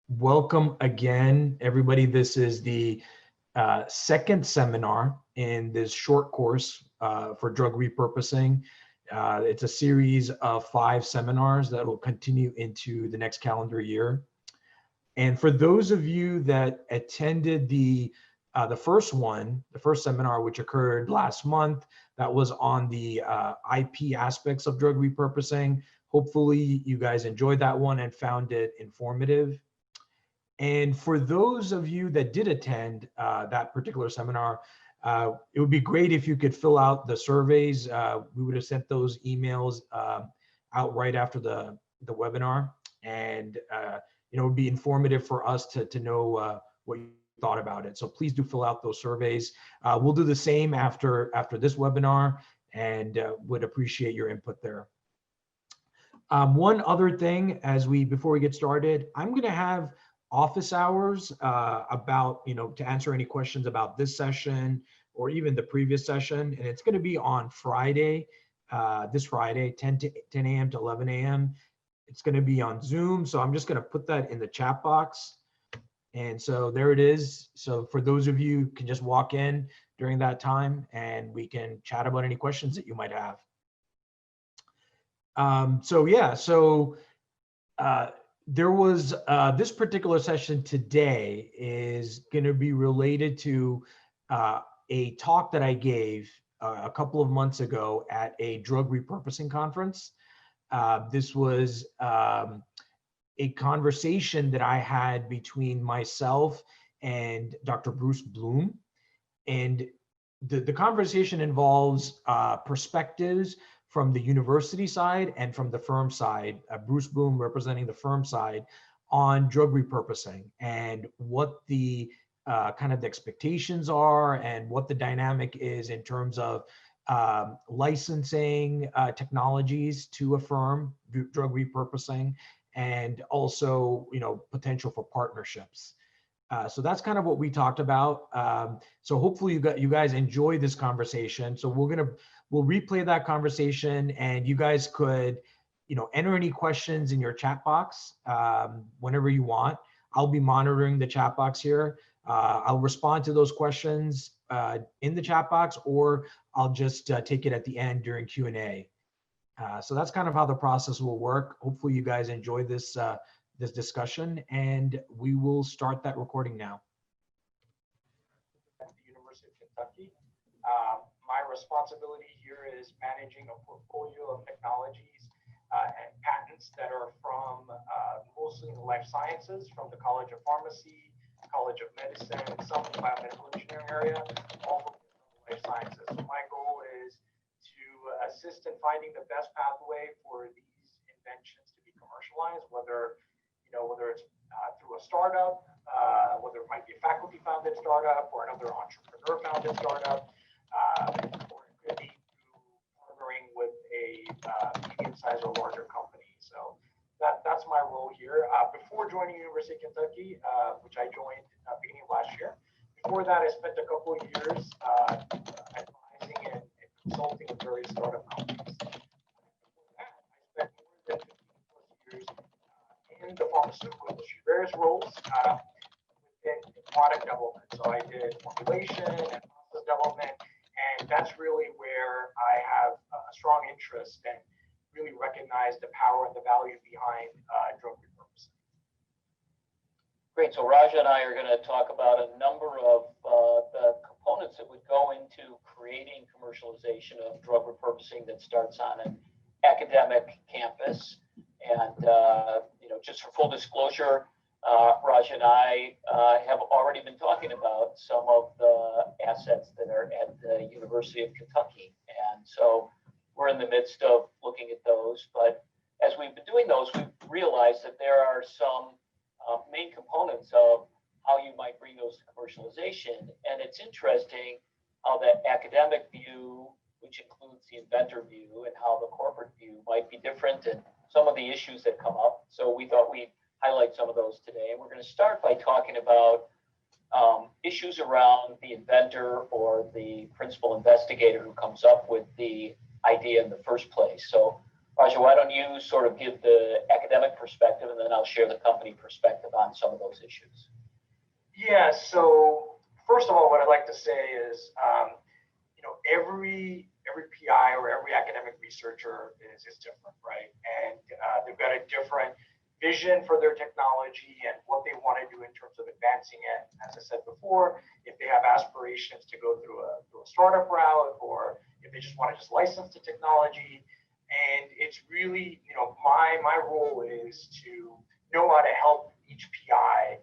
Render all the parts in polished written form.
Welcome again, everybody. This is the second seminar in this short course for drug repurposing. It's a series of 5 seminars that will continue into the next calendar year. And for those of you that attended the first seminar, which occurred last month, that was on the IP aspects of drug repurposing. Hopefully you guys enjoyed that one and found it informative. And for those of you that did attend that particular seminar, it would be great if you could fill out the surveys. We would have sent those emails out right after the webinar, and it would be informative for us to know what you thought about it. So please do fill out those surveys. We'll do the same after this webinar, and would appreciate your input there. One other thing, before we get started, I'm going to have office hours about, to answer any questions about this session or even the previous session. And it's going to be on Friday, this Friday, 10 a.m. to 11 a.m. It's going to be on Zoom. So I'm just going to put that in the chat box. And so there it is. So for those of you can just walk in during that time and we can chat about any questions that you might have. There was this particular session today is going to be related to a talk that I gave a couple of months ago at a drug repurposing conference. This was a conversation that I had between myself and Dr. Bruce Bloom. And the conversation involves perspectives from the university side and from the firm side, Bruce Bloom representing the firm side, on drug repurposing and what the kind of the expectations are and what the dynamic is in terms of licensing technologies to a firm, drug repurposing, and also potential for partnerships. So that's kind of what we talked about. So hopefully you guys enjoy this conversation. So we'll replay that conversation, and you guys could, enter any questions in your chat box whenever you want. I'll be monitoring the chat box here. I'll respond to those questions in the chat box, or I'll just take it at the end during Q&A. So that's kind of how the process will work. Hopefully you guys enjoy this discussion, and we will start that recording now. At the University of Kentucky. My responsibility here is managing a portfolio of technologies and patents that are from mostly the life sciences, from the College of Pharmacy, College of Medicine, some of the biomedical engineering area, all of the life sciences. So my goal is to assist in finding the best pathway for these inventions to be commercialized, whether it's through a startup, whether it might be a faculty-founded startup or another entrepreneur-founded startup, or it could be through partnering with a medium-sized or larger company. So that's my role here. Before joining University of Kentucky, which I joined beginning of last year, before that I spent a couple of years advising and consulting with various startup companies. Before that, I spent more than 15 plus years in the pharmaceutical industry, various roles within product development. So I did formulation and process development, and that's really where I have a strong interest and really recognize the power and the value behind drug repurposing. Great. So Raja and I are going to talk about a number of the components that would go into creating commercialization of drug repurposing that starts on an academic campus. And just for full disclosure, Raj and I have already been talking about some of the assets that are at the University of Kentucky. And so we're in the midst of looking at those. But as we've been doing those, we've realized that there are some main components of how you might bring those to commercialization. And it's interesting how the academic view, which includes the inventor view, and how the corporate view might be different, and some of the issues that come up. So we thought we'd highlight some of those today. And we're going to start by talking about issues around the inventor or the principal investigator who comes up with the idea in the first place. So Raja, why don't you sort of give the academic perspective, and then I'll share the company perspective on some of those issues. Yeah, so first of all, what I'd like to say is, every PI or every academic researcher is different, right? And they've got a different vision for their technology and what they want to do in terms of advancing it. As I said before, if they have aspirations to go through a startup route, or if they just want to just license the technology. And it's really, my role is to know how to help each PI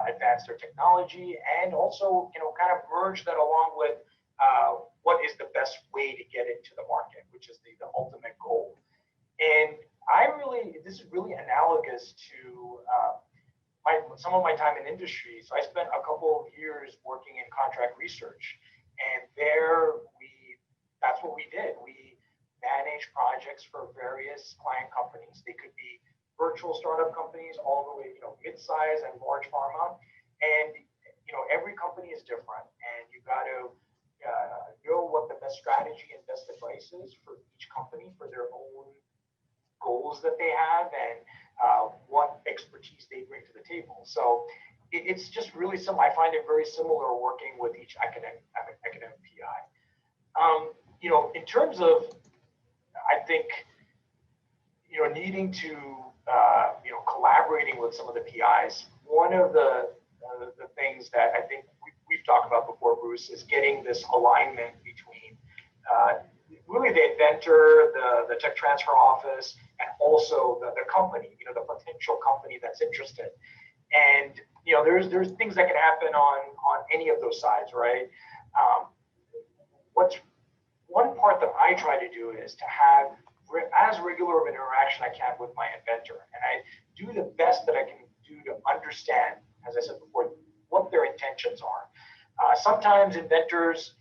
advance their technology, and also, kind of merge that along with what is the best way to get it to the market, which is the ultimate goal. And this is really analogous to some of my time in industry. So I spent a couple of years working in contract research, and that's what we did. We managed projects for various client companies. They could be virtual startup companies all the way, mid-size and large pharma. And, every company is different, and you got to know what the best strategy and best advice is for each company for their own goals that they have, and what expertise they bring to the table. So it's just really I find it very similar working with each academic PI. In terms of, I think, needing to, collaborating with some of the PIs, one of the things that I think we've talked about before, Bruce, is getting this alignment between really the inventor, the tech transfer office, and also the company, the potential company that's interested. And, there's things that can happen on any of those sides, right? One part that I try to do is to have as regular of an interaction I can with my inventor. And I do the best that I can do to understand, as I said before, what their intentions are. Sometimes inventors,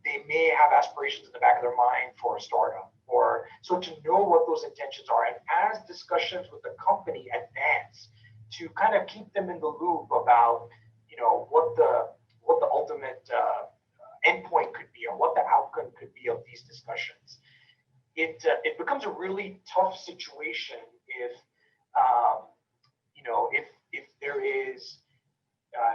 they may have aspirations in the back of their mind for a startup, so to know what those intentions are, and as discussions with the company advance, to kind of keep them in the loop about, what the ultimate endpoint could be, or what the outcome could be of these discussions. It becomes a really tough situation if there is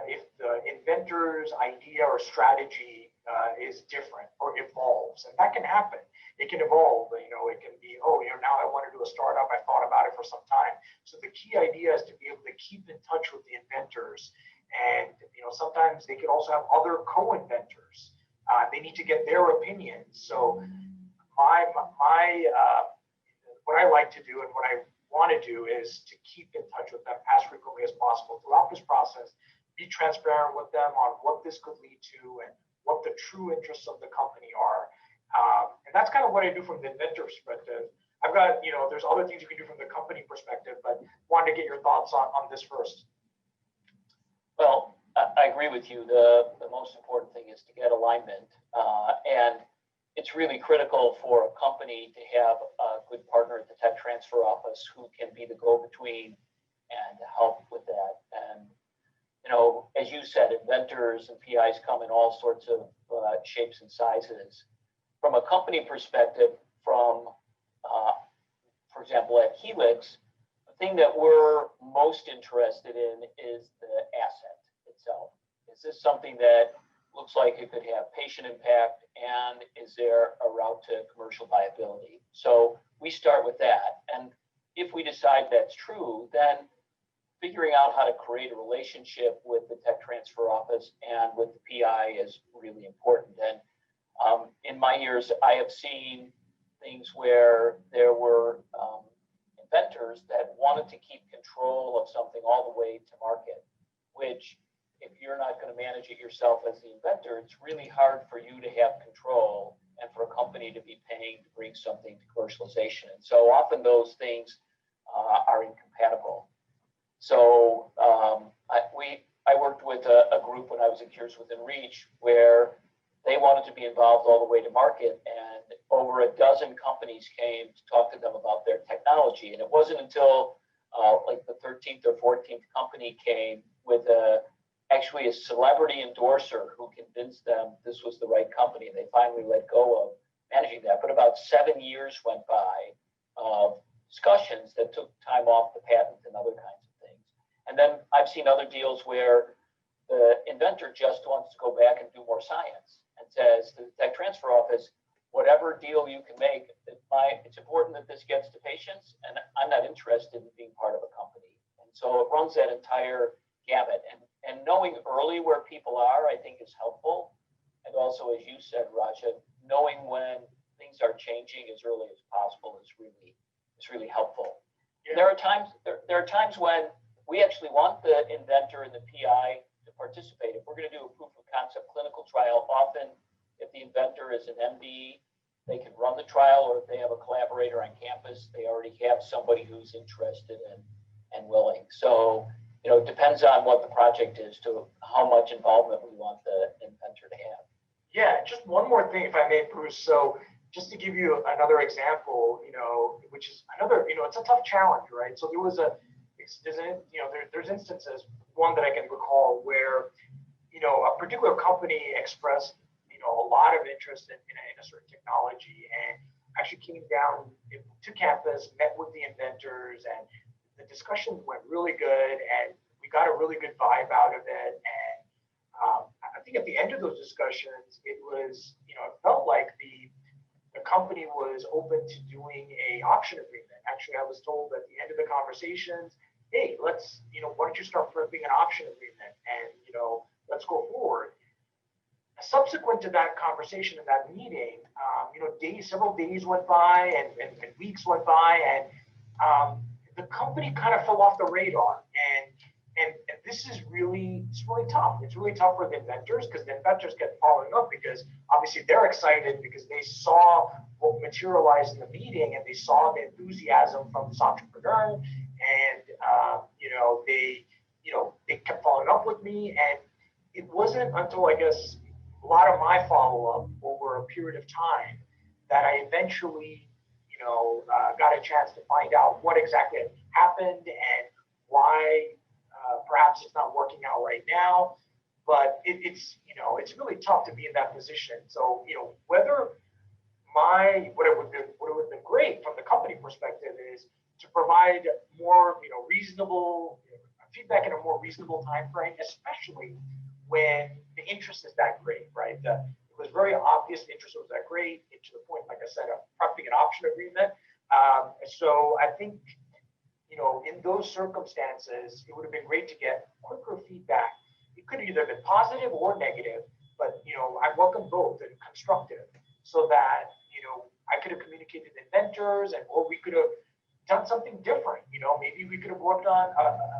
if the inventor's idea or strategy is different or evolves, and that can happen. It can evolve. It can be, now I want to do a startup. I thought about it for some time. So the key idea is to be able to keep in touch with the inventors, and sometimes they could also have other co-inventors. They need to get their opinions. So what I like to do and what I want to do is to keep in touch with them as frequently as possible throughout this process, be transparent with them on what this could lead to and what the true interests of the company are. And that's kind of what I do from the inventor perspective. I've got, there's other things you can do from the company perspective, but wanted to get your thoughts on this first. Well, I agree with you. The most important thing is to get alignment. And it's really critical for a company to have a good partner at the tech transfer office who can be the go-between and help with that. And, as you said, inventors and PIs come in all sorts of shapes and sizes. From a company perspective, for example, at Helix, the thing that we're most interested in is the asset itself. Is this something that looks like it could have patient impact, and is there a route to commercial viability? So we start with that. And if we decide that's true, then figuring out how to create a relationship with the tech transfer office and with the PI is really important. And in my years, I have seen things where there were inventors that wanted to keep control of something all the way to market, which, if you're not going to manage it yourself as the inventor, it's really hard for you to have control and for a company to be paying to bring something to commercialization. And so often those things are incompatible. So I worked with a group when I was at Cures Within Reach where they wanted to be involved all the way to market, and over a dozen companies came to talk to them about their technology. And it wasn't until like the 13th or 14th company came with actually a celebrity endorser who convinced them this was the right company. They finally let go of managing that. But about 7 years went by, of discussions that took time off the patent and other kinds of things. And then I've seen other deals where the inventor just wants to go back and do more science and says to the tech transfer office, whatever deal you can make, it's important that this gets to patients, and I'm not interested in being part of a company. And so it runs that entire gamut. And knowing early where people are, I think, is helpful. And also, as you said, Raja, knowing when things are changing as early as possible is really helpful. Yeah. There are times when we actually want the inventor and the PI to participate. If we're going to do a proof of concept clinical trial, often if the inventor is an MD, they can run the trial, or if they have a collaborator on campus, they already have somebody who's interested and willing. So, it depends on what the project is to how much involvement we want the inventor to have. Yeah, just one more thing, if I may, Bruce. So just to give you another example, which is another, it's a tough challenge, right? So there's instances, one that I can recall where, a particular company expressed, a lot of interest in a certain technology, and actually came down to campus, met with the inventors, and the discussions went really good, and we got a really good vibe out of it. And I think at the end of those discussions, it was, it felt like the company was open to doing a option agreement. Actually, I was told at the end of the conversations, hey, let's, why don't you start flipping an option agreement, and, let's go forward. Subsequent to that conversation and that meeting, several days went by and weeks went by, and the company kind of fell off the radar. And this is really tough. It's really tough for the inventors, because the inventors get following up, because obviously they're excited because they saw what materialized in the meeting, and they saw the enthusiasm from this entrepreneur, and they kept following up with me. And it wasn't until, I guess, a lot of my follow-up over a period of time that I eventually, got a chance to find out what exactly happened and why perhaps it's not working out right now. But it's really tough to be in that position. So, whether what it would have been great from the company perspective is to provide more, reasonable feedback in a more reasonable time frame, especially when the interest is that great, right? It was very obvious the interest was that great, and to the point, like I said, of prepping an option agreement. So I think, in those circumstances, it would have been great to get quicker feedback. It could have either been positive or negative, but, I welcome both and constructive, so that, I could have communicated to inventors, or we could have done something different. Maybe we could have worked on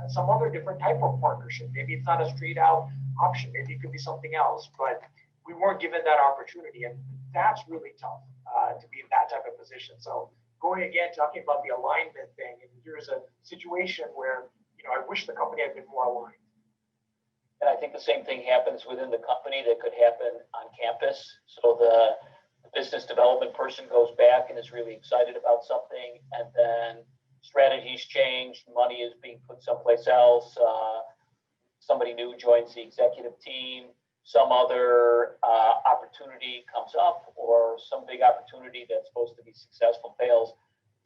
some other different type of partnership. Maybe it's not a straight out option. Maybe it could be something else, but we weren't given that opportunity. And that's really tough to be in that type of position. So talking about the alignment thing, and here's a situation where, I wish the company had been more aligned. And I think the same thing happens within the company that could happen on campus. So the business development person goes back and is really excited about something, and then strategies change, money is being put someplace else, somebody new joins the executive team, some other opportunity comes up, or some big opportunity that's supposed to be successful fails.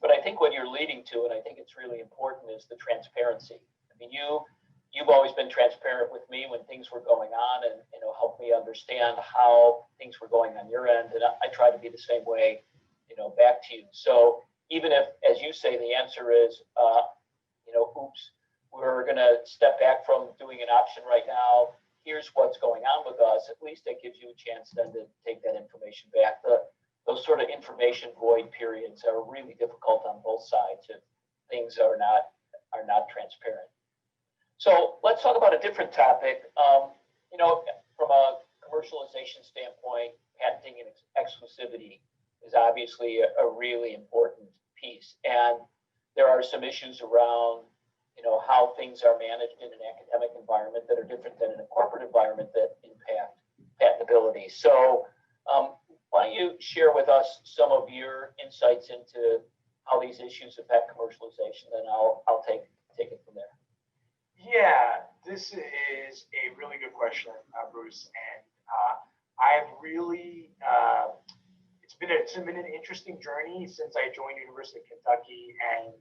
But I think what you're leading to, and I think it's really important, is the transparency. I mean, you've always been transparent with me when things were going on, and helped me understand how things were going on your end, and I try to be the same way, back to you. So even if, as you say, the answer is, oops, we're going to step back from doing an option right now, here's what's going on with us, at least that gives you a chance then to take that information back. Those sort of information void periods are really difficult on both sides if things are not transparent. So let's talk about a different topic. From a commercialization standpoint, patenting and exclusivity is obviously a really important piece. And there are some issues around, how things are managed in an academic environment that are different than in a corporate environment that impact patentability. So why don't you share with us some of your insights into how these issues affect commercialization, and I'll take it from there. Yeah, this is a really good question, Bruce. And I've really, it's it's been an interesting journey since I joined University of Kentucky, and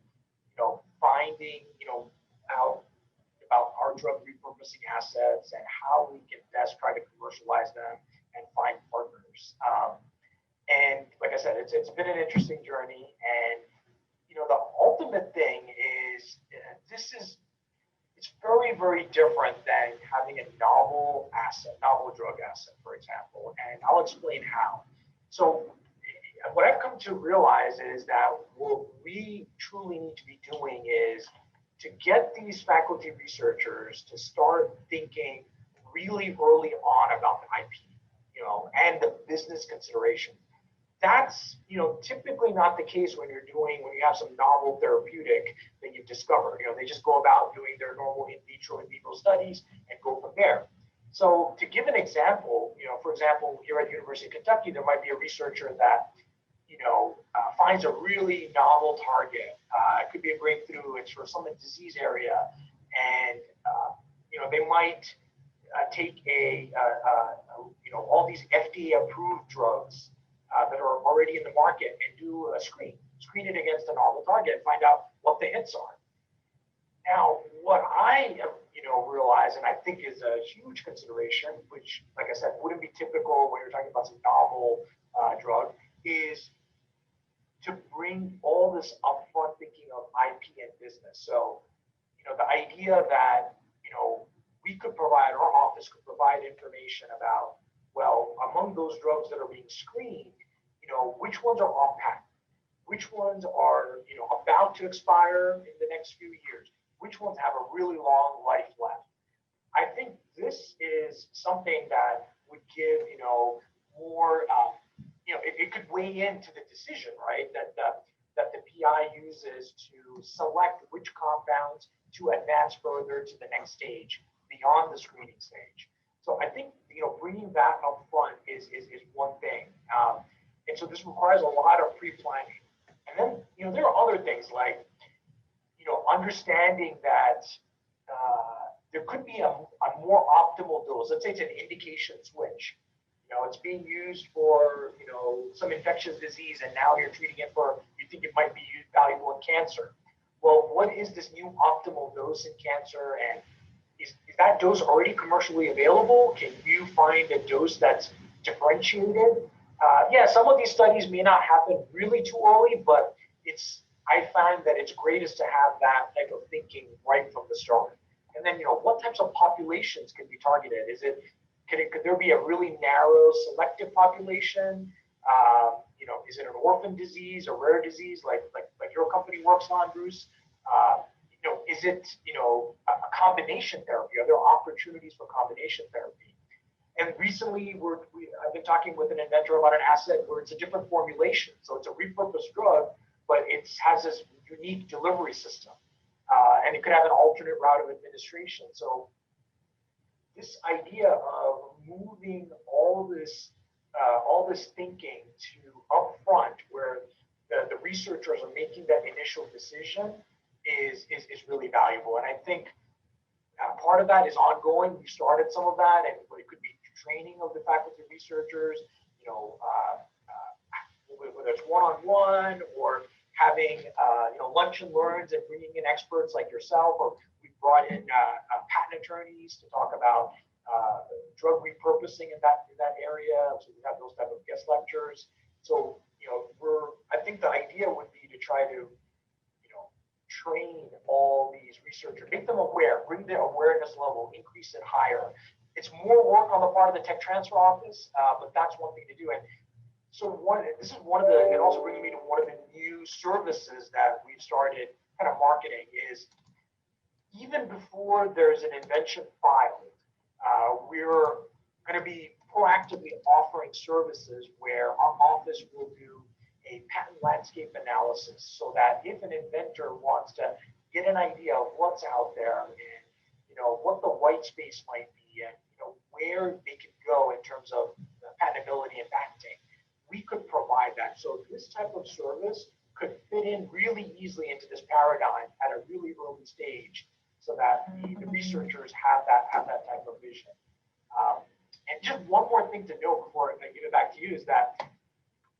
finding out about our drug repurposing assets and how we can best try to commercialize them and find partners. And like I said, it's been an interesting journey. And the ultimate thing is it's very, very different than having a novel drug asset, for example. And I'll explain how. So what I've come to realize is that what we truly need to be doing is to get these faculty researchers to start thinking really early on about the IP, and the business consideration. That's, typically not the case when you have some novel therapeutic that you've discovered. They just go about doing their normal in vitro, in vivo studies and go from there. So to give an example, for example, here at the University of Kentucky, there might be a researcher that, finds a really novel target. It could be a breakthrough. It's for some disease area. And, they might take all these FDA approved drugs that are already in the market and do a screen it against a novel target and find out what the hits are. Now, what I have, realized, and I think is a huge consideration, which, like I said, wouldn't be typical when you're talking about some novel drug, is to bring all this upfront thinking of IP and business. So, the idea that, we could provide, our office could provide information about, well, among those drugs that are being screened, which ones are off patent, which ones are, about to expire in the next few years, which ones have a really long life left. I think this is something that would give, more, it could weigh into the decision, right? That the PI uses to select which compounds to advance further to the next stage beyond the screening stage. So I think, bringing that up front is one thing. And so this requires a lot of pre-planning. And then, there are other things like, understanding that there could be a more optimal dose. Let's say it's an indication switch. It's being used for, some infectious disease, and now you're treating it you think it might be valuable in cancer. Well, what is this new optimal dose in cancer? And is that dose already commercially available? Can you find a dose that's differentiated? Some of these studies may not happen really too early, but I find that it's greatest to have that type of thinking right from the start. And then, what types of populations can be targeted? Could there be a really narrow selective population? Is it an orphan disease, a rare disease like your company works on, Bruce? Is it, a combination therapy? Are there opportunities for combination therapy? And recently, I've been talking with an inventor about an asset where it's a different formulation. So it's a repurposed drug, but it has this unique delivery system. And it could have an alternate route of administration. So this idea of moving all this thinking to upfront, where the researchers are making that initial decision, is really valuable. And I think part of that is ongoing. We started some of that, and it could be training of the faculty researchers, whether it's one-on-one or having lunch and learns and bringing in experts like yourself, or we brought in patent attorneys to talk about drug repurposing in that area. So we have those type of guest lectures. So I think the idea would be to try to train all these researchers, make them aware, bring their awareness level, increase it higher. It's more work on the part of the tech transfer office, but that's one thing to do. And so it also brings me to one of the new services that we've started kind of marketing is, even before there's an invention filed, we're going to be proactively offering services where our office will do a patent landscape analysis, so that if an inventor wants to get an idea of what's out there and what the white space might be, and where they can go in terms of patentability and patenting, we could provide that. So this type of service could fit in really easily into this paradigm at a really early stage, so that the researchers have that type of vision. And just one more thing to note before I give it back to you is that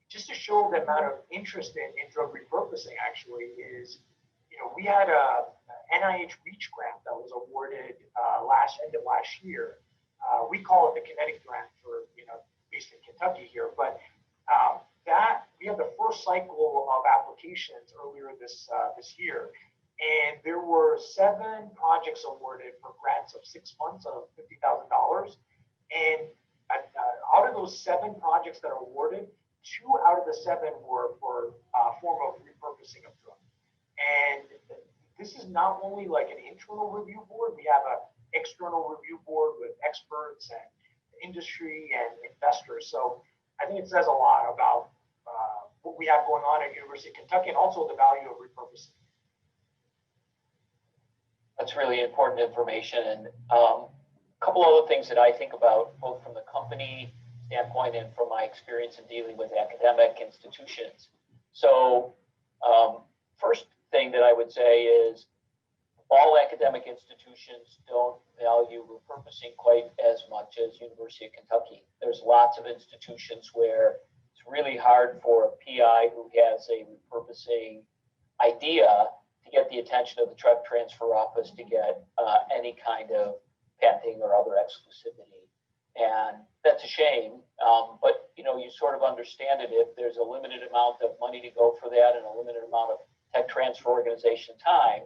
just to show the amount of interest in drug repurposing actually is, we had a NIH REACH grant that was awarded end of last year. We call it the Kinetic Grant for, based in Kentucky here, but that we had the first cycle of applications earlier this year, and there were 7 projects awarded for grants of 6 months of $50,000, and out of those 7 projects that are awarded, 2 out of the 7 were for form of repurposing of drugs. And this is not only like an internal review board, we have an external review board with experts and industry and investors. So I think it says a lot about what we have going on at University of Kentucky and also the value of repurposing. That's really important information. And a couple other things that I think about, both from the company standpoint and from my experience in dealing with academic institutions. So first thing that I would say is all academic institutions don't value repurposing quite as much as University of Kentucky. There's lots of institutions where it's really hard for a PI who has a repurposing idea to get the attention of the tech transfer office to get any kind of patenting or other exclusivity. And that's a shame, but you sort of understand it if there's a limited amount of money to go for that and a limited amount of tech transfer organization time,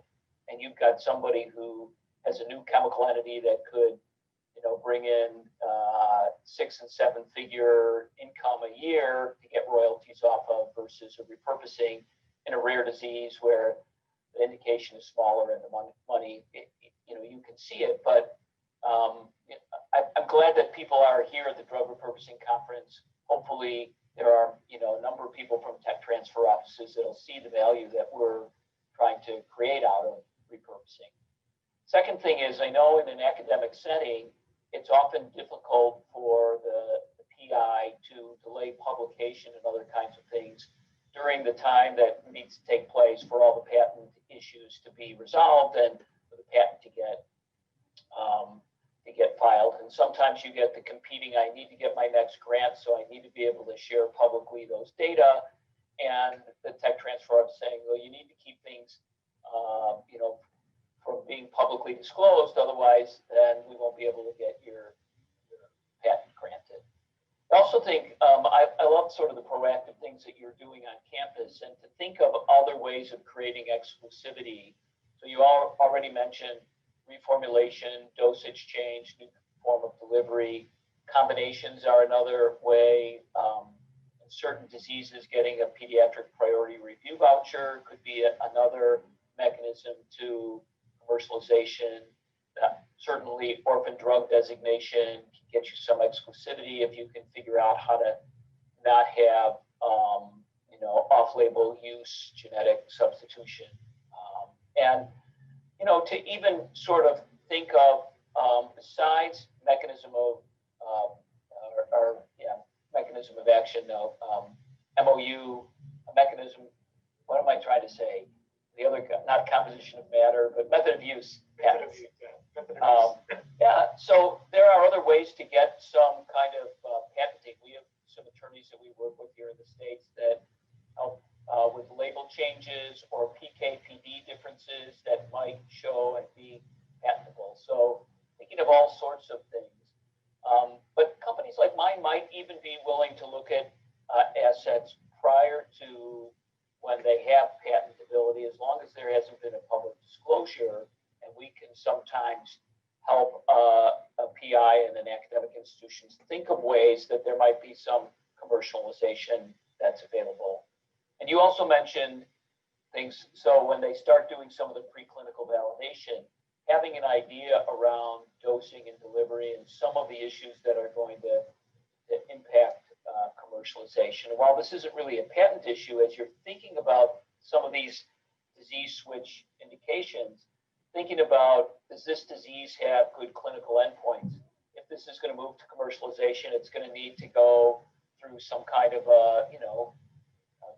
and you've got somebody who has a new chemical entity that could, bring in 6- and 7-figure income a year to get royalties off of versus a repurposing in a rare disease where the indication is smaller and the money, you can see it. But I'm glad that people are here at the Drug Repurposing Conference. Hopefully there are, a number of people from tech transfer offices that'll see the value that we're trying to create out of repurposing. Second thing is, I know in an academic setting, it's often difficult for the PI to delay publication and other kinds of things during the time that needs to take place for all the patent issues to be resolved and for the patent to get filed. And sometimes you get the competing, I need to get my next grant, so I need to be able to share publicly those data. And the tech transfer office saying, well, you need to keep things, from being publicly disclosed, otherwise then we won't be able to get your patent granted. I also think I love sort of the proactive things that you're doing on campus and to think of other ways of creating exclusivity. So you already mentioned reformulation, dosage change, new form of delivery. Combinations are another way. In certain diseases, getting a pediatric priority review voucher could be another mechanism to commercialization. Certainly orphan drug designation can get you some exclusivity if you can figure out how to not have off-label use, genetic substitution. And to even sort of think of besides mechanism of mechanism of action, MOU, a mechanism, what am I trying to say? The other, not composition of matter, but method of use. So there are other ways to get some kind of patenting. We have some attorneys that we work with here in the States that help with label changes or PK/PD differences that might show and be patentable. So thinking of all sorts of things. But companies like mine might even be willing to look at assets prior to when they have patentability, as long as there hasn't been a public disclosure, and we can sometimes help a PI and an academic institutions think of ways that there might be some commercialization that's available. And you also mentioned things, so when they start doing some of the preclinical validation, having an idea around dosing and delivery and some of the issues that are going to impact commercialization. And while this isn't really a patent issue, as you're thinking about some of these disease switch indications, thinking about, does this disease have good clinical endpoints? If this is going to move to commercialization, it's going to need to go through some kind of a,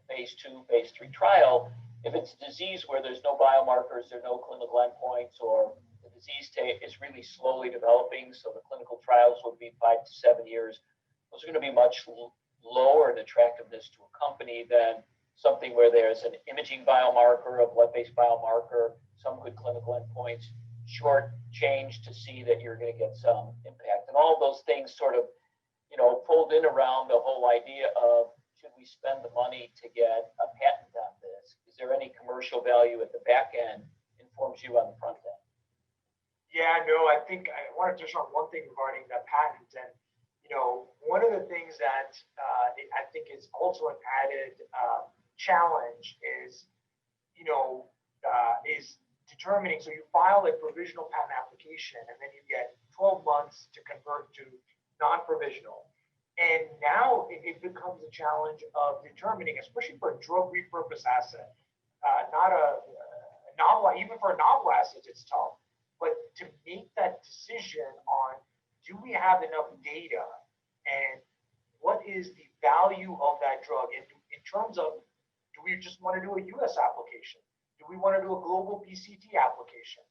phase 2, phase 3 trial. If it's a disease where there's no biomarkers, there are no clinical endpoints, or the disease is really slowly developing, so the clinical trials would be 5 to 7 years, those are going to be much lower in attractiveness to a company than something where there's an imaging biomarker, a blood-based biomarker, some good clinical endpoints, short change to see that you're going to get some impact. And all of those things sort of, fold in around the whole idea of, should we spend the money to get a patent on this? Is there any commercial value at the back end informs you on the front end? Yeah, no, I think I want to touch on one thing regarding the patent. And, one of the things that I think is also an added challenge is, is determining. So you file a provisional patent application and then you get 12 months to convert to non-provisional. And now it becomes a challenge of determining, especially for a drug repurpose asset, not a novel, even for a novel asset, it's tough. But to make that decision on, do we have enough data and what is the value of that drug? And in terms of, do we just want to do a US application? Do we want to do a global PCT application?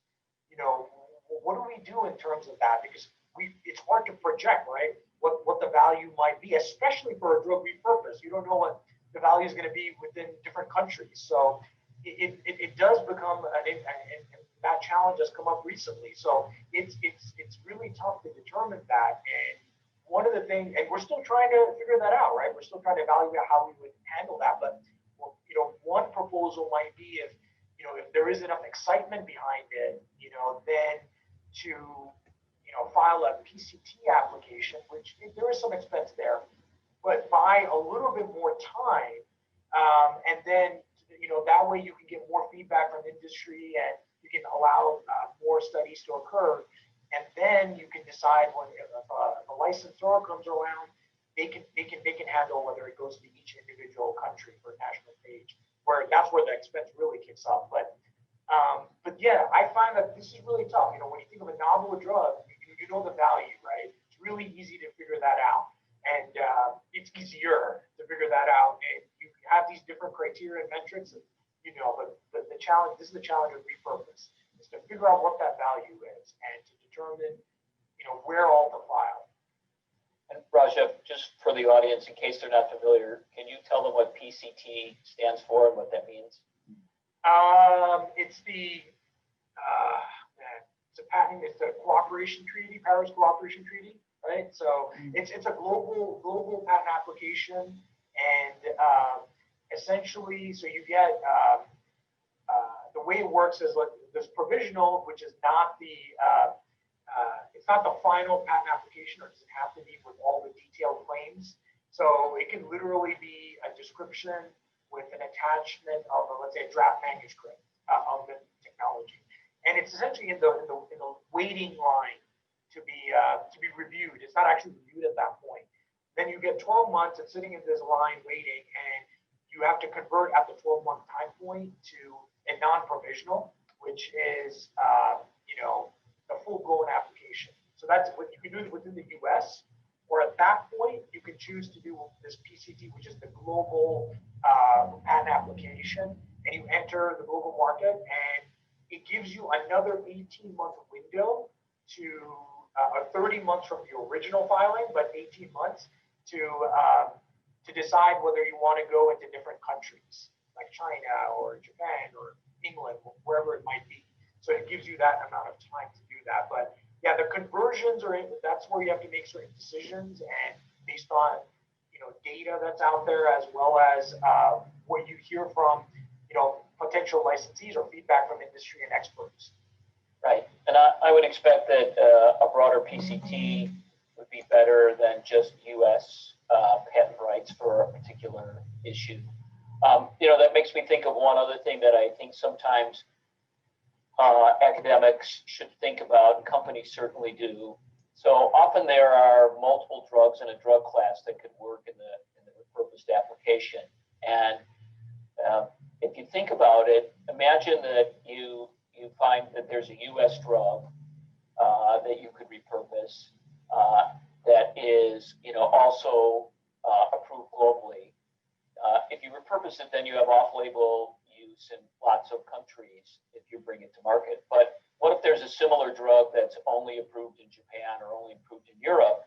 What do we do in terms of that? Because it's hard to project, right? What the value might be, especially for a drug repurpose. You don't know what the value is going to be within different countries. So it does become and that challenge has come up recently. So it's really tough to determine that. And one of the things, and we're still trying to figure that out, right? We're still trying to evaluate how we would handle that. But one proposal might be if there is enough excitement behind it, then to file a PCT application, which there is some expense there, but buy a little bit more time, and then that way you can get more feedback from industry and you can allow more studies to occur, and then you can decide when if a licensor comes around, they can handle whether it goes to each individual country for national page, where that's where the expense really kicks up. But yeah, I find that this is really tough. When you think of a novel drug, you know the value, right? It's really easy to figure that out, and it's easier to figure that out. And you have these different criteria and metrics, but the challenge. This is the challenge of repurpose: is to figure out what that value is and to determine, where all to file. And Raja, just for the audience, in case they're not familiar, can you tell them what PCT stands for and what that means? It's the it's a patent. It's the cooperation treaty, Paris Cooperation Treaty, right? So it's a global patent application, and essentially, so you get the way it works is like there's provisional, which is not the it's not the final patent application, or does it have to be with all the detailed claims? So it can literally be a description with an attachment of, let's say, a draft manuscript of the technology, and it's essentially in the waiting line to be reviewed. It's not actually reviewed at that point. Then you get 12 months of sitting in this line waiting, and you have to convert at the 12-month time point to a non-provisional, which is the full-blown application. So that's what you can do within the US, or at that point you can choose to do this PCT, which is the global patent application, and you enter the global market, and it gives you another 18-month window to 30 months from the original filing, but 18 months to decide whether you want to go into different countries like China or Japan or England, wherever it might be. So it gives you that amount of time to do that. But yeah, the conversions that's where you have to make certain decisions, and based on data that's out there, as well as what you hear from potential licensees or feedback from industry and experts. Right, and I would expect that a broader PCT would be better than just U.S. Patent rights for a particular issue. That makes me think of one other thing that I think sometimes academics should think about, and companies certainly do. So often there are multiple drugs in a drug class that could work in the repurposed application. And if you think about it, imagine that you find that there's a U.S. drug that you could repurpose that is also approved globally. If you repurpose it, then you have off-label use in lots of countries if you bring it to market. But what if there's a similar drug that's only approved in Japan or only approved in Europe,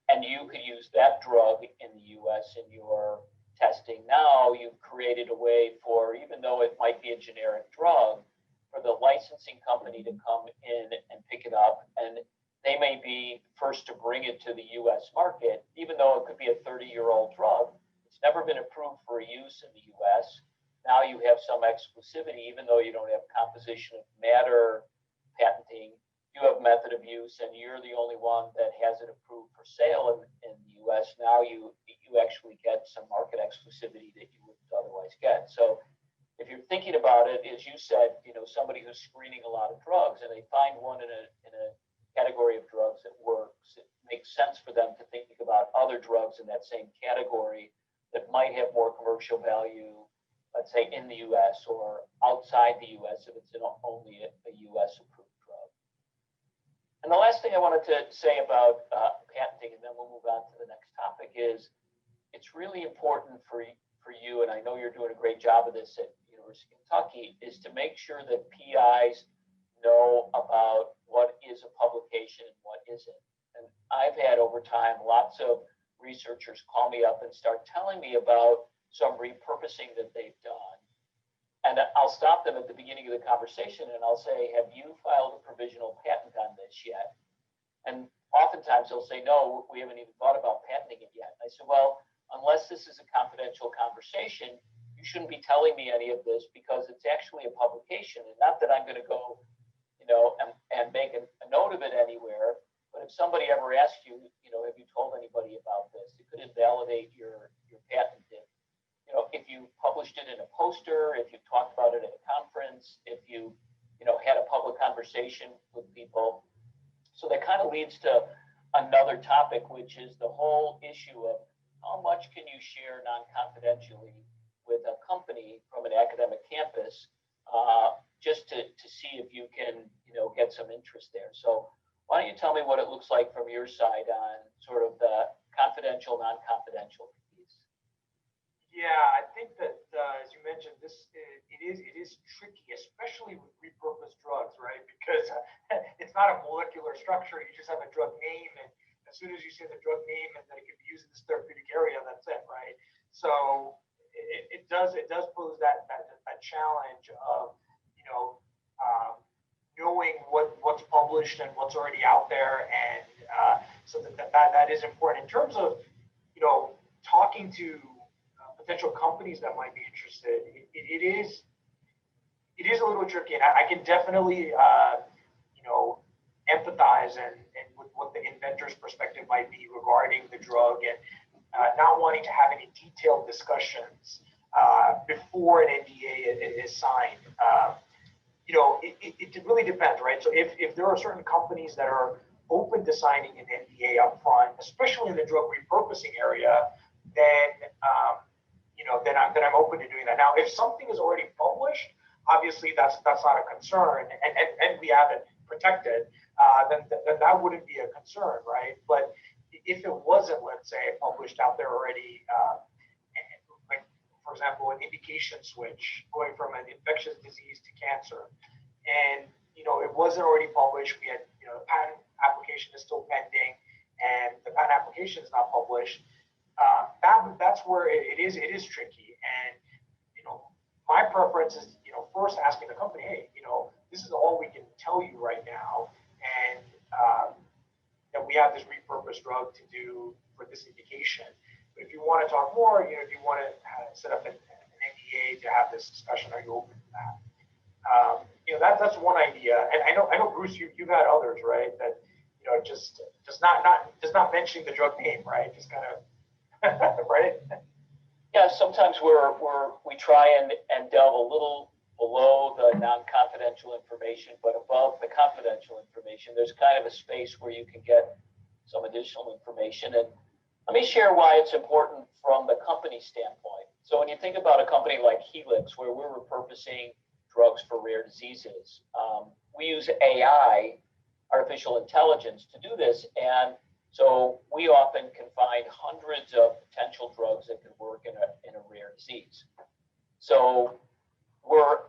and you could use that drug in the US in your testing. Now you've created a way for, even though it might be a generic drug, for the licensing company to come in and pick it up, and they may be first to bring it to the US market, even though it could be a 30-year-old drug. It's never been approved for use in the US. Now you have some exclusivity, even though you don't have composition of matter patenting, you have method of use, and you're the only one that has it approved for sale in the US. Now you actually get some market exclusivity that you wouldn't otherwise get. So if you're thinking about it, as you said, somebody who's screening a lot of drugs and they find one in a category of drugs that works, it makes sense for them to think about other drugs in that same category that might have more commercial value, let's say in the US or outside the US if it's only a US approved drug. And the last thing I wanted to say about patenting, and then we'll move on to the next topic, is it's really important for you, and I know you're doing a great job of this at University of Kentucky, is to make sure that PIs know about what is a publication and what isn't. And I've had over time lots of researchers call me up and start telling me about some repurposing that they've done. And I'll stop them at the beginning of the conversation and I'll say, have you filed a provisional patent on this yet? And oftentimes they'll say, no, we haven't even thought about patenting it yet. And I said, well, unless this is a confidential conversation, you shouldn't be telling me any of this because it's actually a publication. And not that I'm going to go, and make a note of it anywhere, but if somebody ever asks you, have you told anybody about this? It could invalidate your patent. If you published it in a poster, if you talked about it at a conference, if you, had a public conversation with people. So that kind of leads to another topic, which is the whole issue of how much can you share non-confidentially with a company from an academic campus, just to see if you can, get some interest there. So why don't you tell me what it looks like from your side on sort of the confidential, non-confidential piece? Yeah, I think that as you mentioned, it is tricky, especially with repurposed drugs, right? Because it's not a molecular structure. You just have a drug name, and as soon as you say the drug name and that it can be used in this therapeutic area, that's it, right? So it does pose that challenge of knowing what's published and what's already out there, and so that is important in terms of talking to potential companies that might be interested. It is a little tricky, and I can definitely empathize and with what the inventor's perspective might be regarding the drug, and not wanting to have any detailed discussions before an NDA is signed. It really depends, right? So if there are certain companies that are open to signing an NDA up front, especially in the drug repurposing area, then then I'm open to doing that. Now, if something is already published, obviously that's not a concern, and we have it protected, then that wouldn't be a concern, right? But if it wasn't, let's say, published out there already, like for example, an indication switch going from an infectious disease to cancer, and it wasn't already published, we had the patent application is still pending, and the patent application is not published. That's where it is tricky, and my preference is first asking the company, hey, this is all we can tell you right now, and that we have this repurposed drug to do for this indication. But if you want to talk more, if you want to set up an NDA to have this discussion, are you open to that? That's one idea, and I know Bruce, you've had others, right? That just not mentioning the drug name, right? Just kind of right. Yeah, sometimes we try and delve a little below the non-confidential information, but above the confidential information, there's kind of a space where you can get some additional information. And let me share why it's important from the company standpoint. So when you think about a company like Helix, where we're repurposing drugs for rare diseases, we use AI, artificial intelligence, to do this. And so we often can find hundreds of potential drugs that can work in a rare disease. So we're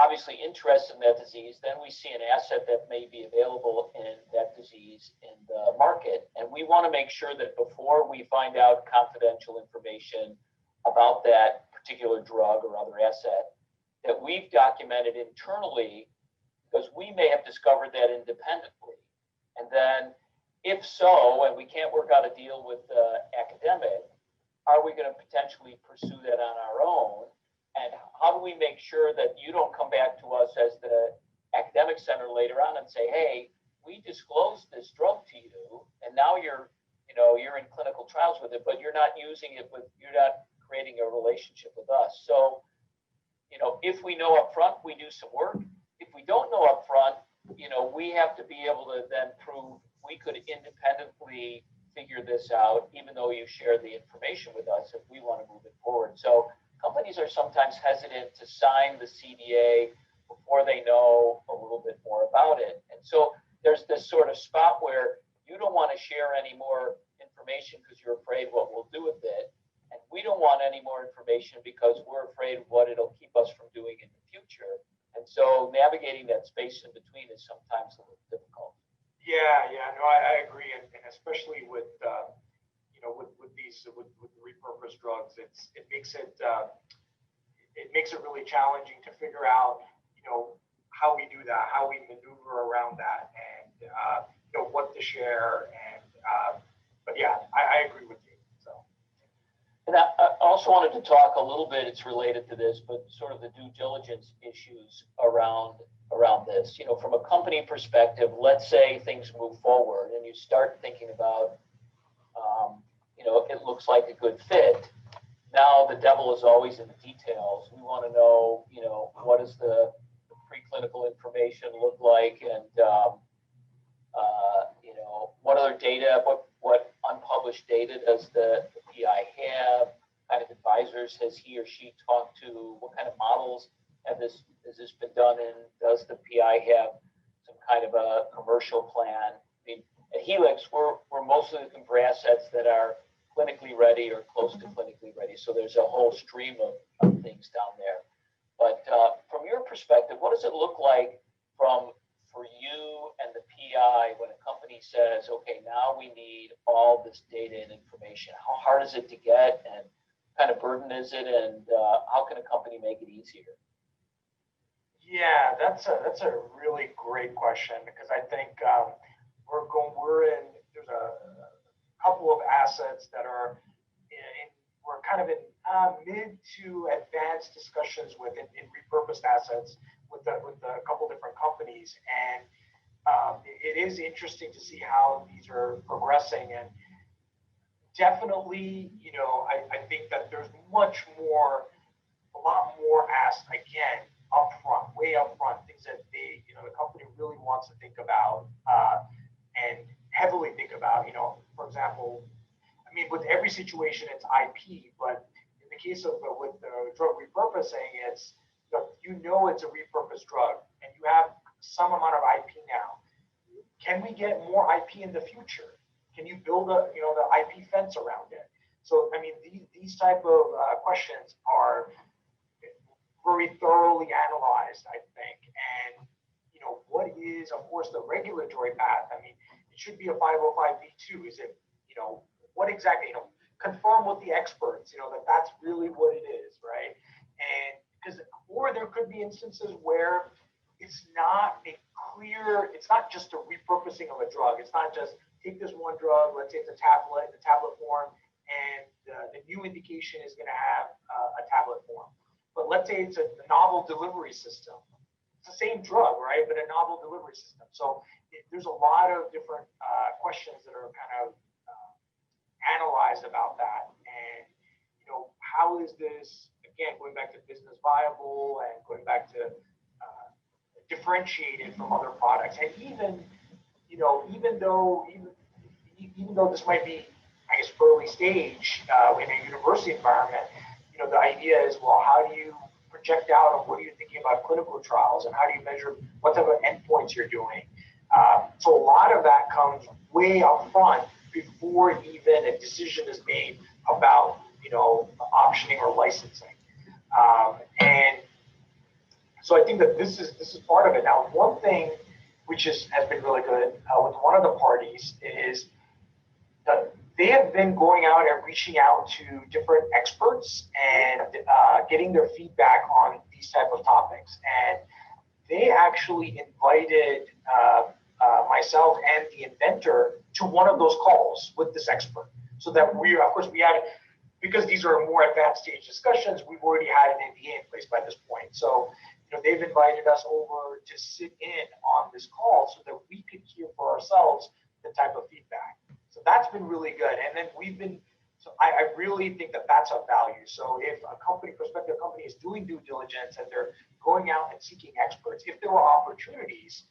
obviously interested in that disease. Then we see an asset that may be available in that disease in the market. And we want to make sure that before we find out confidential information about that particular drug or other asset, that we've documented internally, because we may have discovered that independently. And then if so, and we can't work out a deal with the academic, are we going to potentially pursue that on our own? And how do we make sure that you don't come back to us as the academic center later on and say, hey, we disclosed this drug to you, and now you're in clinical trials with it, but you're not using it you're not creating a relationship with us. So, if we know up front, we do some work. If we don't know up front, we have to be able to then prove we could independently figure this out, even though you share the information with us if we want to move it forward. So companies are sometimes hesitant to sign the CDA before they know a little bit more about it. And so there's this sort of spot where you don't want to share any more information because you're afraid what we'll do with it. And we don't want any more information because we're afraid what it'll keep us from doing in the future. And so navigating that space in between is sometimes a little difficult. Yeah, no, I agree, and especially with with the repurposed drugs, it makes it really challenging to figure out how we do that, how we maneuver around that, and what to share. And but yeah, I agree with you. So, and I also wanted to talk a little bit. It's related to this, but sort of the due diligence issues around this. From a company perspective, let's say things move forward and you start thinking about, it looks like a good fit. Now the devil is always in the details. We want to know, what does the preclinical information look like, and what other data, what unpublished data does the PI have? What kind of advisors has he or she talked to? What kind of models has this been done in? Does the PI have some kind of a commercial plan? I mean, at Helix, we're mostly looking for assets that are clinically ready or close to clinically ready. So there's a whole stream of things down there. But from your perspective, what does it look like for you and the PI when a company says, okay, now we need all this data and information? How hard is it to get, and what kind of burden is it, and how can a company make it easier? Yeah, that's a really great question, because I think there's a couple of assets that are we're kind of in mid to advanced discussions in repurposed assets with a couple different companies, and it is interesting to see how these are progressing. And definitely, I think that there's a lot more asked again upfront, way upfront, things that the company really wants to think about and heavily think about. For example, I mean, with every situation, it's IP, but in the case of with the drug repurposing, it's it's a repurposed drug, and you have some amount of IP now. Can we get more IP in the future? Can you build the IP fence around it? So, I mean, these type of questions are very thoroughly analyzed, I think. And what is, of course, the regulatory path? I mean, it should be a 505(b)(2). Is it, what exactly? Confirm with the experts, that's really what it is, right? And or there could be instances where it's not just a repurposing of a drug. It's not just take this one drug, let's say it's the tablet form, and the new indication is going to have a tablet form. But let's say it's a novel delivery system. It's the same drug, right? But a novel delivery system. So there's a lot of different questions that are kind of analyzed about that. And, how is this, again, going back to business viable and going back to differentiated from other products? And even though this might be, I guess, early stage in a university environment, the idea is, well, how do you project out, and what are you thinking about clinical trials, and how do you measure what type of endpoints you're doing? So a lot of that comes way up front before even a decision is made about, optioning or licensing. And So I think that this is part of it. Now, one thing which has been really good with one of the parties is that they have been going out and reaching out to different experts and getting their feedback on these type of topics. And they actually invited myself and the inventor to one of those calls with this expert, so that we had, because these are more advanced stage discussions, we've already had an NDA in place by this point. So, they've invited us over to sit in on this call so that we could hear for ourselves the type of feedback. So that's been really good. And then I really think that that's of value. So if a prospective company is doing due diligence and they're going out and seeking experts, if there are opportunities,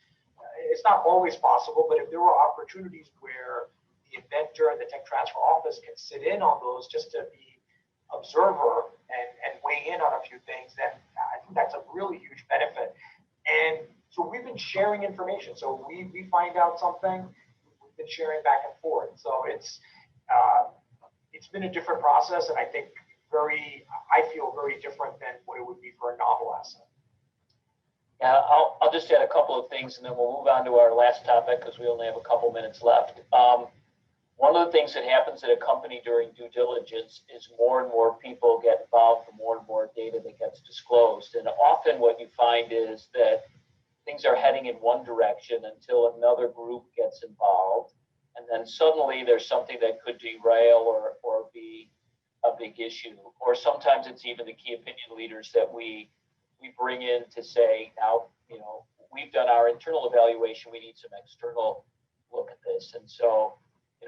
it's not always possible, but if there were opportunities where the inventor and the tech transfer office can sit in on those just to be observer and weigh in on a few things, then I think that's a really huge benefit. And so we've been sharing information. So we find out something, we've been sharing back and forth. So it's been a different process, and I think I feel very different than what it would be for a novel asset. Yeah, I'll just add a couple of things, and then we'll move on to our last topic because we only have a couple minutes left. One of the things that happens at a company during due diligence is more and more people get involved, the more and more data that gets disclosed. And often what you find is that things are heading in one direction until another group gets involved. And then suddenly there's something that could derail or be a big issue. Or sometimes it's even the key opinion leaders that we bring in to say, now, we've done our internal evaluation, we need some external look at this. And so,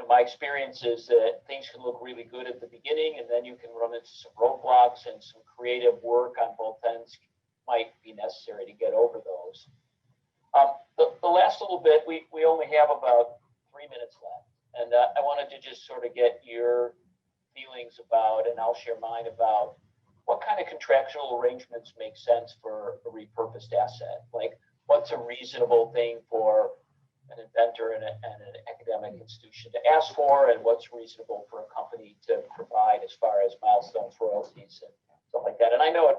my experience is that things can look really good at the beginning, and then you can run into some roadblocks, and some creative work on both ends might be necessary to get over those. The last little bit, we only have about 3 minutes left, and I wanted to just sort of get your feelings about, and I'll share mine about, what kind of contractual arrangements make sense for a repurposed asset? Like, what's a reasonable thing for an inventor and an academic institution to ask for, and what's reasonable for a company to provide as far as milestones, royalties, and stuff like that? And I know it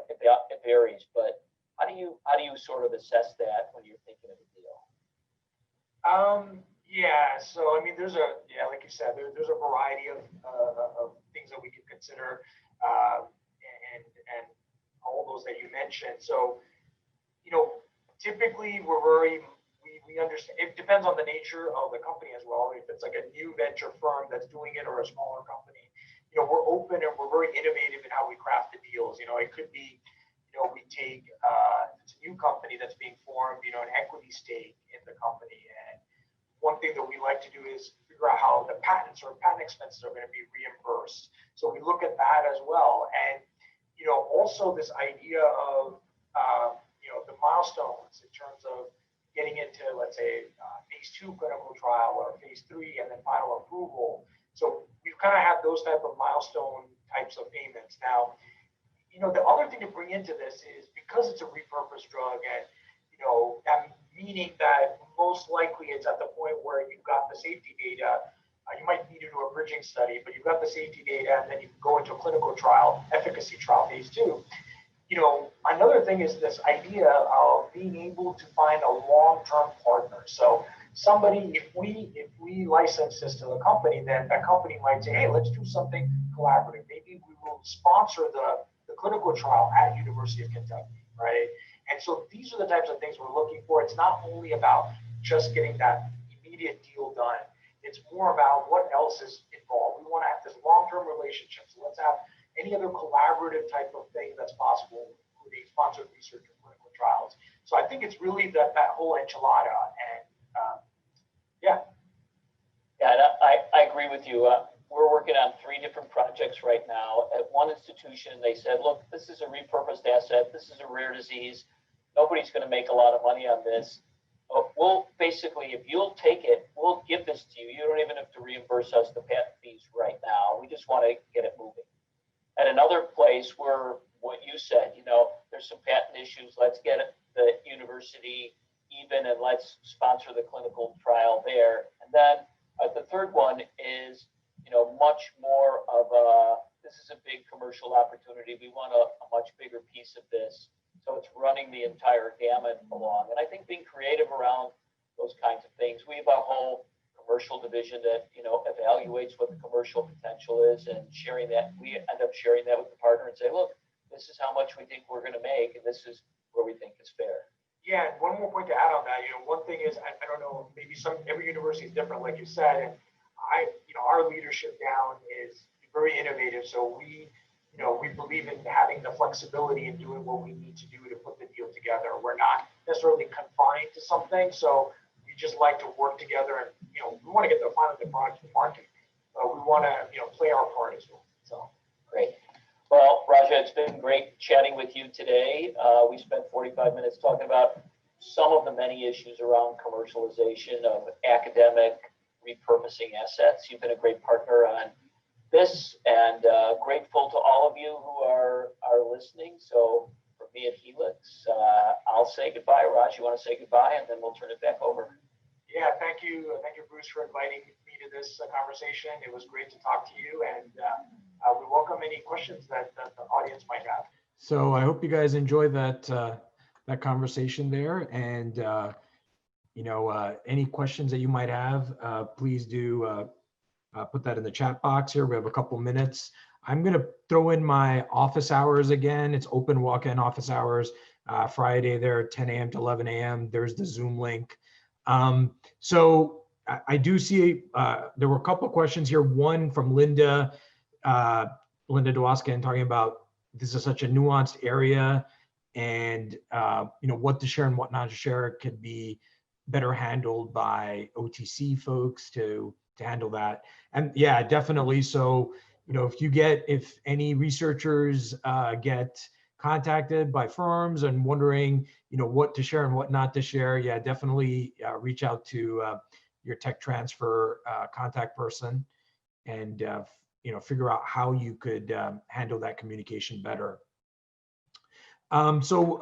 varies, but how do you sort of assess that when you're thinking of a deal? Yeah. So I mean, like you said, there's a variety of things that we could consider, and all those that you mentioned. So, typically we understand, it depends on the nature of the company as well. If it's like a new venture firm that's doing it, or a smaller company, we're open and we're very innovative in how we craft the deals. It could be, we take, it's a new company that's being formed, an equity stake in the company. And one thing that we like to do is figure out how the patents or patent expenses are going to be reimbursed. So we look at that as well. And, also this idea of, the milestones in terms of getting into, let's say, phase 2 clinical trial or phase 3 and then final approval. So we've kind of had those type of milestone types of payments. Now, the other thing to bring into this is, because it's a repurposed drug, and that meaning that most likely it's at the point where you've got the safety data. You might need to do a bridging study, but you've got the safety data, and then you can go into a clinical trial, efficacy trial, phase 2. Another thing is this idea of being able to find a long-term partner. So somebody, if we license this to the company, then that company might say, hey, let's do something collaborative. Maybe we will sponsor the clinical trial at University of Kentucky, right? And so these are the types of things we're looking for. It's not only about just getting that immediate deal done. It's more about what else is involved. We want to have this long-term relationship. So let's have any other collaborative type of thing that's possible, including sponsored research and clinical trials. So I think it's really that whole enchilada. And yeah. Yeah, and I agree with you. We're working on 3 different projects right now. At one institution, they said, look, this is a repurposed asset. This is a rare disease. Nobody's going to make a lot of money on this. We'll basically, if you'll take it, we'll give this to you. You don't even have to reimburse us the patent fees right now. We just want to get it moving. At another place where what you said, there's some patent issues. Let's get the university even, and let's sponsor the clinical trial there. And then the third one is, much more of this is a big commercial opportunity. We want a much bigger piece of this. So it's running the entire gamut along. And I think being creative around those kinds of things. We have a whole commercial division that, you know, evaluates what the commercial potential is, and sharing that. We end up sharing that with the partner and say, look, this is how much we think we're going to make, and this is where we think is fair. Yeah, and one more point to add on that, you know, one thing is, I don't know, maybe every university is different, like you said, and our leadership down is very innovative. So we believe in having the flexibility and doing what we need to do to put the deal together. We're not necessarily confined to something. So we just like to work together, and, you know, we want to get the product to the market. But we want to, you know, play our part as well. So great. Well, Raja, it's been great chatting with you today. We spent 45 minutes talking about some of the many issues around commercialization of academic repurposing assets. You've been a great partner on this, and grateful to all of you who are listening. So from me at Helix, I'll say goodbye. Raj, you want to say goodbye, and then we'll turn it back over. Yeah, thank you, Bruce, for inviting me to this conversation. It was great to talk to you, and we welcome any questions that the audience might have. So I hope you guys enjoyed that conversation there, and any questions that you might have, please do put that in the chat box here. We have a couple minutes. I'm going to throw in my office hours again. It's open walk-in office hours, Friday there, 10 a.m. to 11 a.m. There's the Zoom link. So I do see there were a couple of questions here. One from Linda Dwoskin, talking about this is such a nuanced area, and what to share and what not to share could be better handled by OTC folks to handle that. And yeah, definitely. So, if any researchers get contacted by firms and wondering, what to share and what not to share, yeah, definitely reach out to your tech transfer contact person, and figure out how you could handle that communication better. So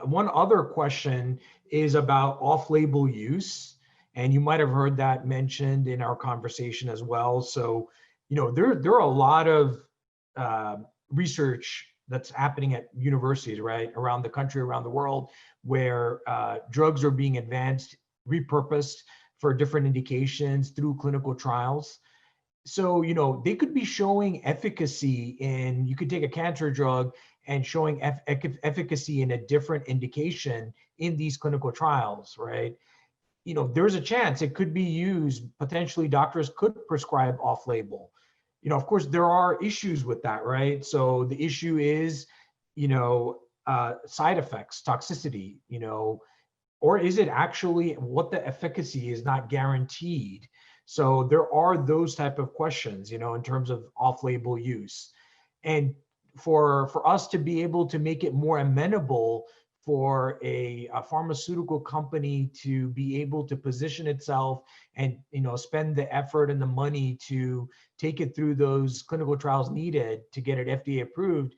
one other question is about off-label use, and you might have heard that mentioned in our conversation as well. So, there are a lot of research that's happening at universities, right, around the country, around the world, where drugs are being advanced, repurposed for different indications through clinical trials. So, they could be showing efficacy in, you could take a cancer drug and showing efficacy in a different indication in these clinical trials, right? There's a chance it could be used, potentially doctors could prescribe off-label. Of course, there are issues with that, right? So the issue is, side effects, toxicity, or is it actually what the efficacy is not guaranteed? So there are those type of questions, in terms of off-label use. And for us to be able to make it more amenable for a pharmaceutical company to be able to position itself and, spend the effort and the money to take it through those clinical trials needed to get it FDA approved,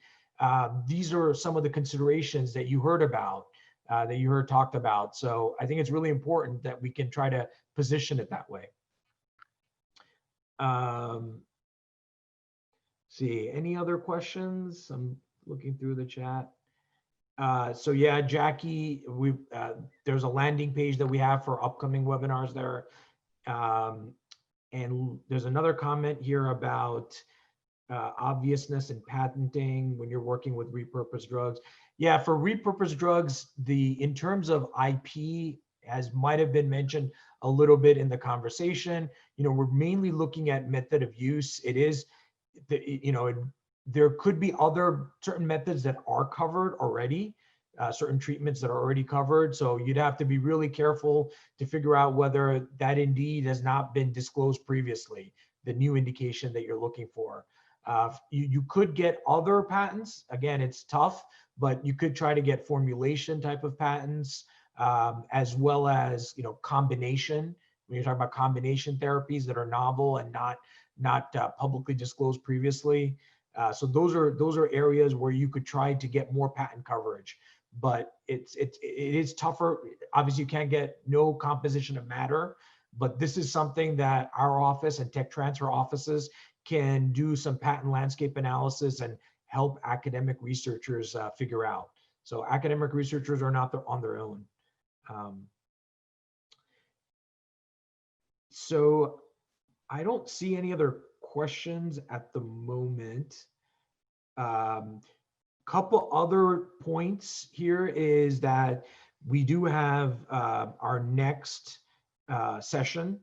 these are some of the considerations that you heard about, that you heard talked about. So I think it's really important that we can try to position it that way. See, any other questions? I'm looking through the chat. So yeah, Jackie, there's a landing page that we have for upcoming webinars there. And there's another comment here about obviousness and patenting when you're working with repurposed drugs. Yeah, for repurposed drugs, in terms of IP, as might have been mentioned a little bit in the conversation, we're mainly looking at method of use. It is, there could be other certain methods that are covered already, certain treatments that are already covered. So you'd have to be really careful to figure out whether that indeed has not been disclosed previously, the new indication that you're looking for. You could get other patents. Again, it's tough, but you could try to get formulation type of patents, as well as, combination. When you're talking about combination therapies that are novel and not publicly disclosed previously. So those are areas where you could try to get more patent coverage, but it is tougher. Obviously, you can't get no composition of matter, but this is something that our office and tech transfer offices can do some patent landscape analysis and help academic researchers figure out. So academic researchers are not on their own. So I don't see any other questions at the moment. Couple other points here is that we do have our next session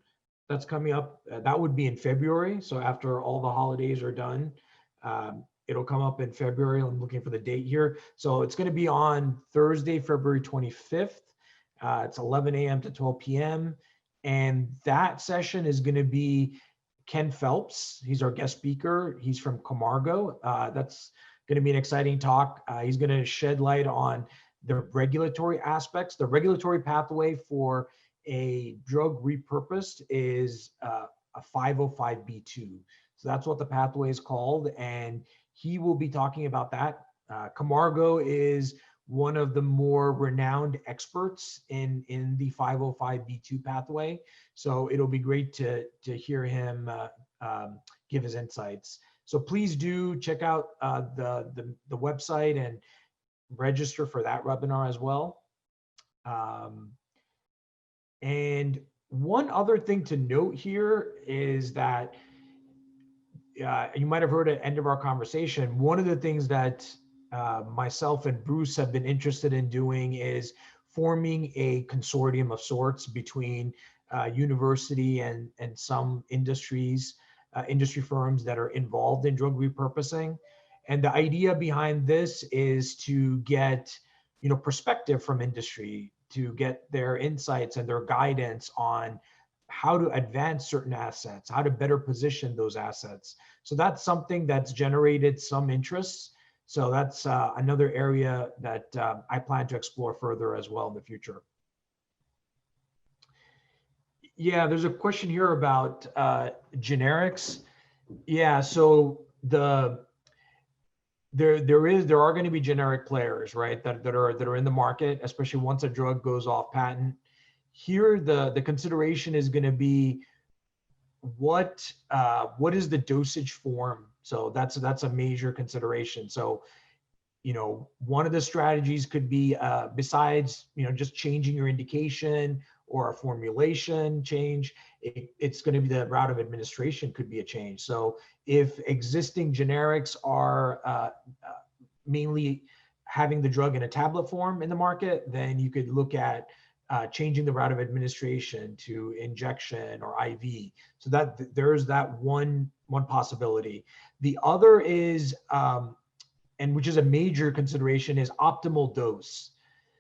that's coming up. That would be in February. So after all the holidays are done, it'll come up in February. I'm looking for the date here. So it's going to be on Thursday, February 25th. It's 11 a.m. to 12 p.m. And that session is going to be Ken Phelps. He's our guest speaker. He's from Camargo. That's going to be an exciting talk. He's going to shed light on the regulatory aspects. The regulatory pathway for a drug repurposed is a 505(b)(2). So that's what the pathway is called. And he will be talking about that. Camargo is one of the more renowned experts in the 505(b)(2) pathway. So it'll be great to hear him give his insights. So please do check out the website and register for that webinar as well. And one other thing to note here is that you might have heard at the end of our conversation, one of the things that myself and Bruce have been interested in doing is forming a consortium of sorts between university and some industries, industry firms that are involved in drug repurposing. And the idea behind this is to get, perspective from industry, to get their insights and their guidance on how to advance certain assets, how to better position those assets. So that's something that's generated some interest. So that's another area that I plan to explore further as well in the future. Yeah, there's a question here about generics. Yeah, so there are going to be generic players, right, that are in the market, especially once a drug goes off patent. Here, the consideration is going to be what is the dosage form. So that's a major consideration. So, one of the strategies could be besides just changing your indication or a formulation change, it's going to be the route of administration could be a change. So if existing generics are mainly having the drug in a tablet form in the market, then you could look at changing the route of administration to injection or IV. So that there's that one possibility. The other is, and which is a major consideration, is optimal dose.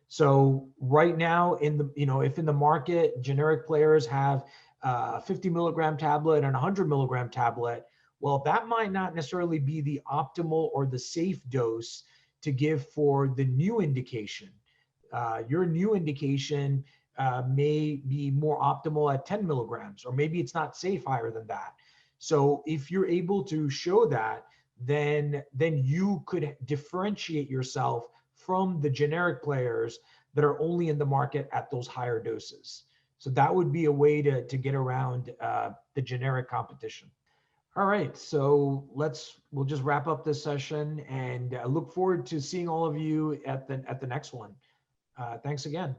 So right now if in the market, generic players have a 50 milligram tablet and a 100 milligram tablet, well, that might not necessarily be the optimal or the safe dose to give for the new indication. Your new indication may be more optimal at 10 milligrams, or maybe it's not safe higher than that. So if you're able to show that, then you could differentiate yourself from the generic players that are only in the market at those higher doses. So that would be a way to get around the generic competition. All right, so we'll just wrap up this session, and I look forward to seeing all of you at the next one. Thanks again.